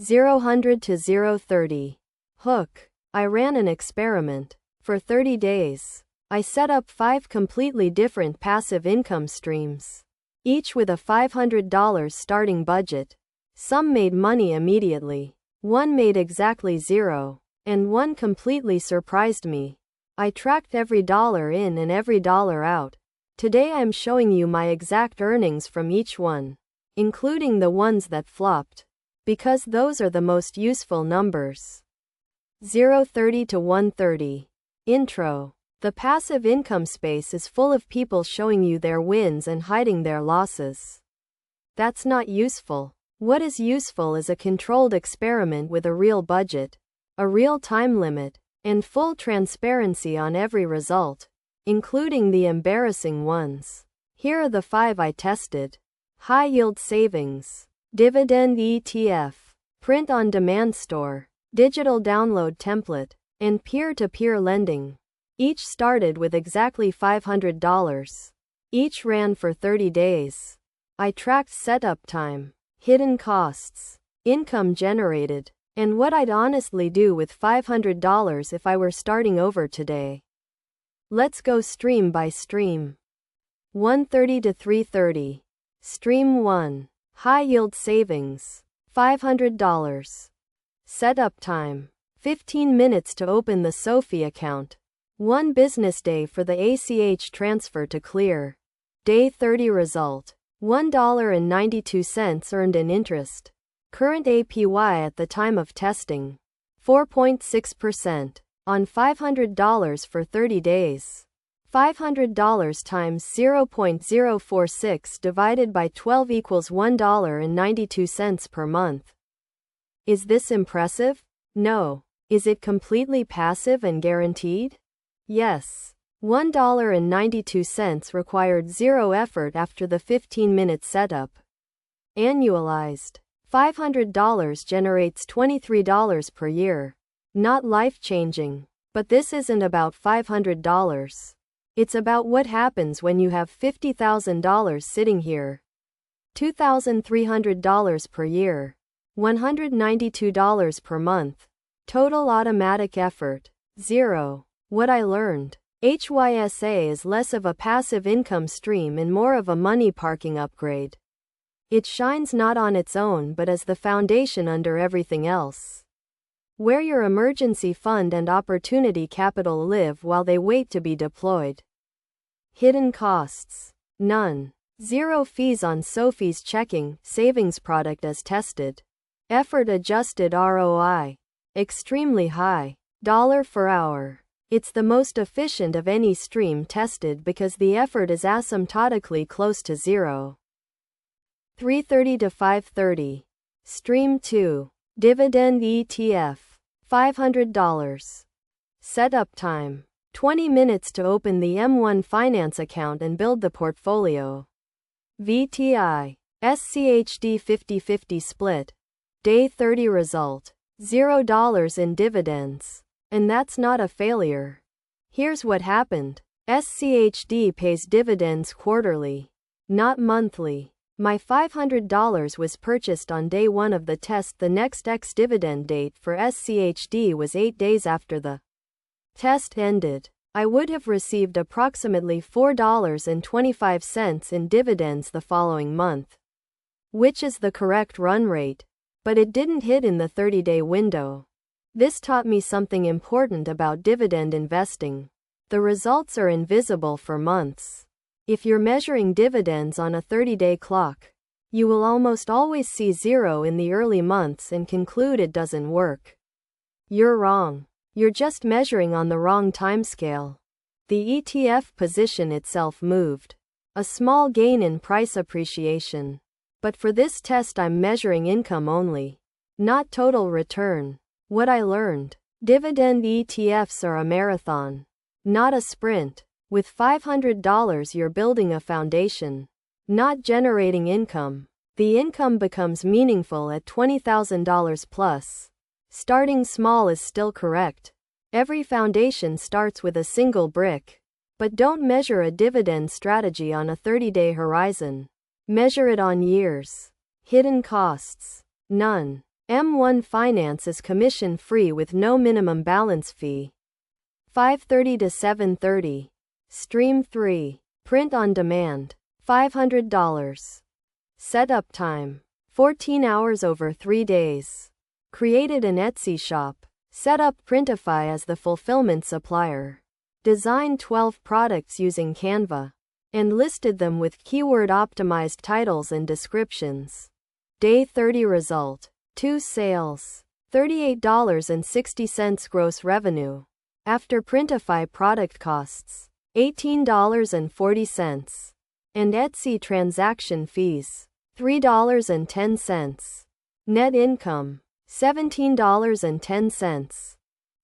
0-100 to 0-30. Hook. I ran an experiment. For 30 days. I set up 5 completely different passive income streams, each with a $500 starting budget. Some made money immediately. One made exactly zero. And one completely surprised me. I tracked every dollar in and every dollar out. Today I'm showing you my exact earnings from each one, including the ones that flopped, because those are the most useful numbers. 0-30 to 130. Intro. The passive income space is full of people showing you their wins and hiding their losses. That's not useful. What is useful is a controlled experiment with a real budget, a real time limit, and full transparency on every result, including the embarrassing ones. Here are the 5 I tested. High yield savings, dividend ETF, print on demand store, digital download template, and peer-to-peer lending. Each started with exactly $500. Each ran for 30 days. I tracked setup time, hidden costs, income generated, and what I'd honestly do with $500 if I were starting over today. Let's go stream by stream. 130 to 330. Stream 1. High yield savings, $500. Setup time, 15 minutes to open the Sophie account. 1 business day for the ACH transfer to clear. Day 30 result, $1.92 earned in interest. Current APY at the time of testing, 4.6%, on $500 for 30 days. $500 times 0.046 divided by 12 equals $1.92 per month. Is this impressive? No. Is it completely passive and guaranteed? Yes. $1.92 required zero effort after the 15-minute setup. Annualized. $500 generates $23 per year. Not life-changing. But this isn't about $500. It's about what happens when you have $50,000 sitting here. $2,300 per year. $192 per month. Total automatic effort, 0. What I learned. HYSA is less of a passive income stream and more of a money parking upgrade. It shines not on its own but as the foundation under everything else. Where your emergency fund and opportunity capital live while they wait to be deployed. Hidden costs. None. 0 fees on Sophie's checking savings product as tested. Effort adjusted ROI. Extremely high. Dollar per hour. It's the most efficient of any stream tested because the effort is asymptotically close to 0. 330 to 530. Stream 2. Dividend ETF. $500. Setup time. 20 minutes to open the M1 Finance account and build the portfolio. VTI. SCHD 50-50 split. Day 30 result. $0 in dividends. And that's not a failure. Here's what happened. SCHD pays dividends quarterly, not monthly. My $500 was purchased on day 1 of the test. The next ex-dividend date for SCHD was 8 days after the test ended. I would have received approximately $4.25 in dividends the following month, which is the correct run rate, but it didn't hit in the 30-day window. This taught me something important about dividend investing. The results are invisible for months. If you're measuring dividends on a 30-day clock, you will almost always see 0 in the early months and conclude it doesn't work. You're wrong. You're just measuring on the wrong timescale. The ETF position itself moved. A small gain in price appreciation. But for this test I'm measuring income only, not total return. What I learned. Dividend ETFs are a marathon, not a sprint. With $500 you're building a foundation, not generating income. The income becomes meaningful at $20,000 plus. Starting small is still correct. Every foundation starts with a single brick. But don't measure a dividend strategy on a 30-day horizon. Measure it on years. Hidden costs. None. M1 Finance is commission-free with no minimum balance fee. 5:30 to 7:30. Stream 3. Print on demand. $500. Setup time. 14 hours over 3 days. Created an Etsy shop. Set up Printify as the fulfillment supplier. Designed 12 products using Canva. And listed them with keyword-optimized titles and descriptions. Day 30 result. 2 sales. $38.60 gross revenue. After Printify product costs. $18.40. And Etsy transaction fees. $3.10. Net income. $17.10.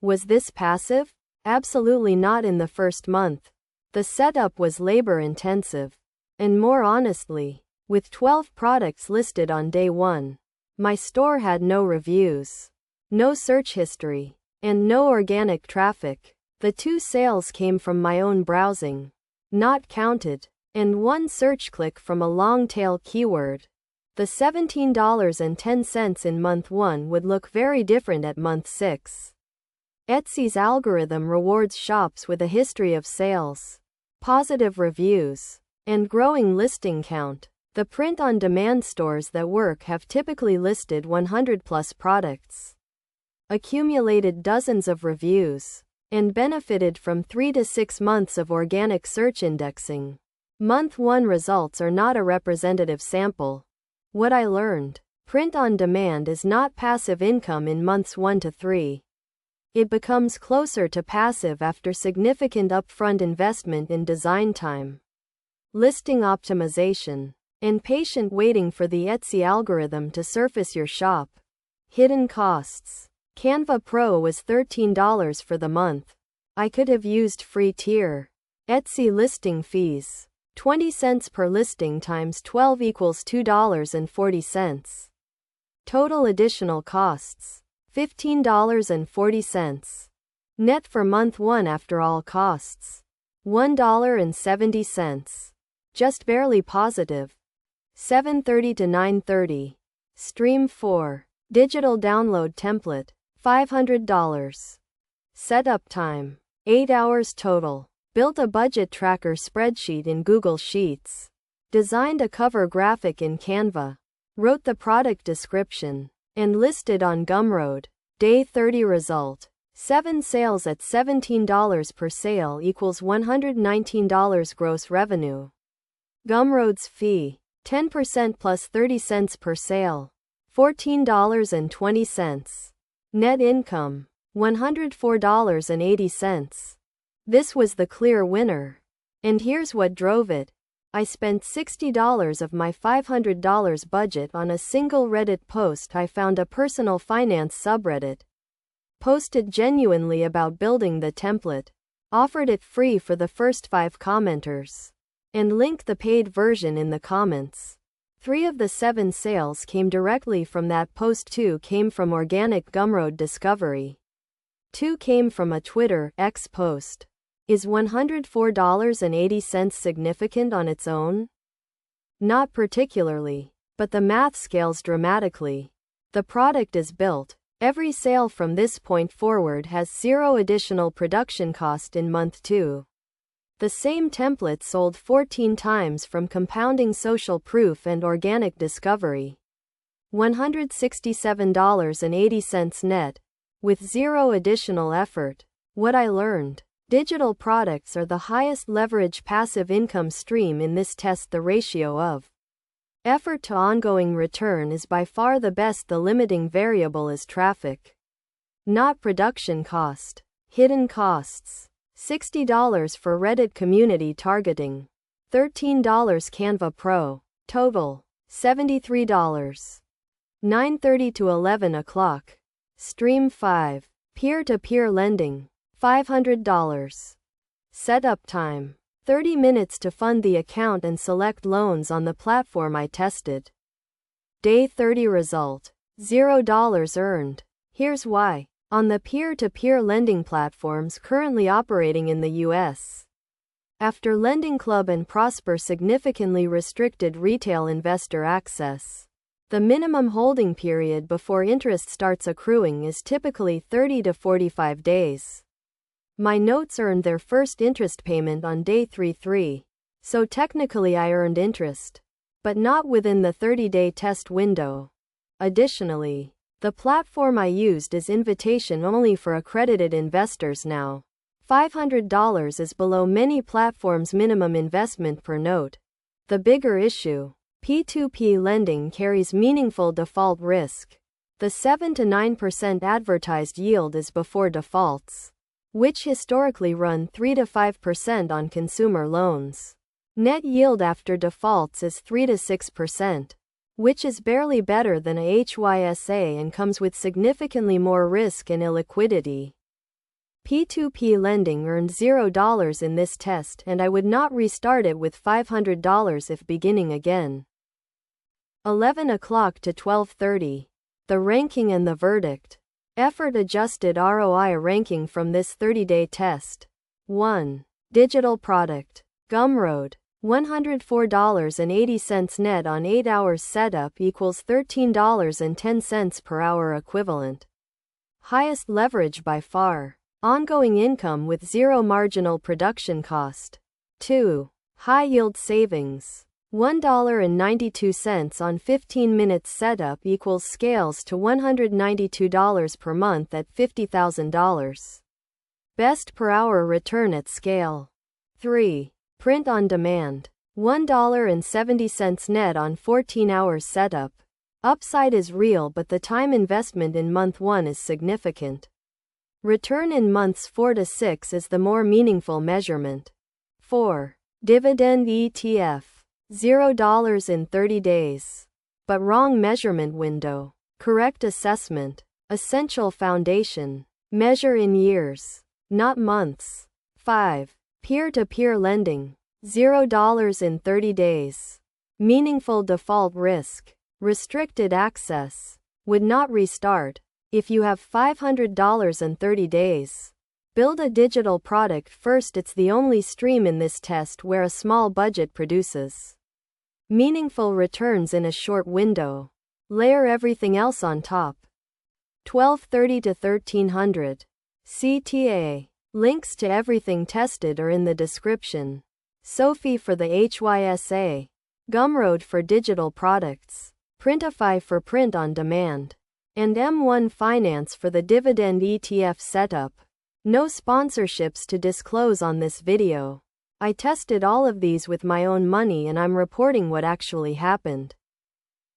Was this passive? Absolutely not in the first month. The setup was labor-intensive. And more honestly, with 12 products listed on day 1, my store had no reviews, no search history, and no organic traffic. The 2 sales came from my own browsing, not counted, and 1 search click from a long-tail keyword. The $17.10 in month 1 would look very different at month 6. Etsy's algorithm rewards shops with a history of sales, positive reviews, and growing listing count. The print-on-demand stores that work have typically listed 100-plus products, accumulated dozens of reviews, and benefited from 3 to 6 months of organic search indexing. Month 1 results are not a representative sample. What I learned: print-on-demand is not passive income in months 1 to 3. It becomes closer to passive after significant upfront investment in design time, listing optimization, and patient waiting for the Etsy algorithm to surface your shop. Hidden costs. Canva Pro was $13 for the month. I could have used free tier. Etsy listing fees. 20 cents per listing times 12 equals $2.40. Total additional costs. $15.40. Net for month 1 after all costs. $1.70. Just barely positive. 7:30 to 9:30. Stream 4. Digital download template. $500. Setup time. 8 hours total. Built a budget tracker spreadsheet in Google Sheets. Designed a cover graphic in Canva. Wrote the product description. And listed on Gumroad. Day 30 result. 7 sales at $17 per sale equals $119 gross revenue. Gumroad's fee. 10% plus 30 cents per sale. $14.20. Net income. $104.80. This was the clear winner. And here's what drove it. I spent $60 of my $500 budget on a single Reddit post. I found a personal finance subreddit. Posted genuinely about building the template. Offered it free for the first 5 commenters. And linked the paid version in the comments. 3 of the 7 sales came directly from that post. 2 came from organic Gumroad discovery. 2 came from a Twitter X post. Is $104.80 significant on its own? Not particularly, but the math scales dramatically. The product is built. Every sale from this point forward has 0 additional production cost in month 2. The same template sold 14 times from compounding social proof and organic discovery. $167.80 net, with 0 additional effort. What I learned: digital products are the highest leverage passive income stream in this test. The ratio of effort to ongoing return is by far the best. The limiting variable is traffic, not production cost. Hidden costs. $60 for Reddit community targeting. $13 Canva Pro. Total. $73. 9:30 to 11 o'clock. Stream 5. Peer-to-peer lending. $500. Setup time. 30 minutes to fund the account and select loans on the platform I tested. Day 30 result. $0 earned. Here's why. On the peer-to-peer lending platforms currently operating in the U.S., after Lending Club and Prosper significantly restricted retail investor access, The minimum holding period before interest starts accruing is typically 30 to 45 days. My notes earned their first interest payment on day 33, so technically I earned interest, but not within the 30-day test window. Additionally, the platform I used is invitation only for accredited investors now. $500 is below many platforms' minimum investment per note. The bigger issue: P2P lending carries meaningful default risk. The 7 to 9% advertised yield is before defaults, which historically run 3 to 5% on consumer loans. Net yield after defaults is 3 to 6%, which is barely better than a HYSA and comes with significantly more risk and illiquidity. P2P lending earned $0 in this test, and I would not restart it with $500 if beginning again. 11 o'clock to 12:30. The ranking and the verdict. Effort-adjusted ROI ranking from this 30-day test. 1. Digital product. Gumroad. $104.80 net on 8 hours setup equals $13.10 per hour equivalent. Highest leverage by far. Ongoing income with zero marginal production cost. 2. High yield savings. $1.92 on 15 minutes setup equals scales to $192 per month at $50,000. Best per hour return at scale. 3. Print on demand. $1.70 net on 14 hours setup. Upside is real, but the time investment in month 1 is significant. Return in months 4 to 6 is the more meaningful measurement. 4. Dividend ETF. $0 in 30 days. But wrong measurement window. Correct assessment. Essential foundation. Measure in years, not months. 5. Peer-to-peer lending. $0 in 30 days. Meaningful default risk. Restricted access. Would not restart. If you have $500 in 30 days, build a digital product first. It's the only stream in this test where a small budget produces meaningful returns in a short window. Layer everything else on top. 12:30 to 1300. CTA. Links to everything tested are in the description. Sophie for the HYSA. Gumroad for digital products. Printify for print on demand. And M1 Finance for the dividend ETF setup. No sponsorships to disclose on this video. I tested all of these with my own money and I'm reporting what actually happened.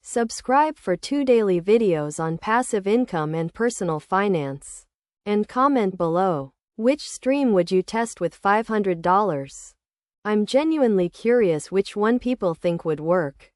Subscribe for 2 daily videos on passive income and personal finance. And comment below, which stream would you test with $500? I'm genuinely curious which one people think would work.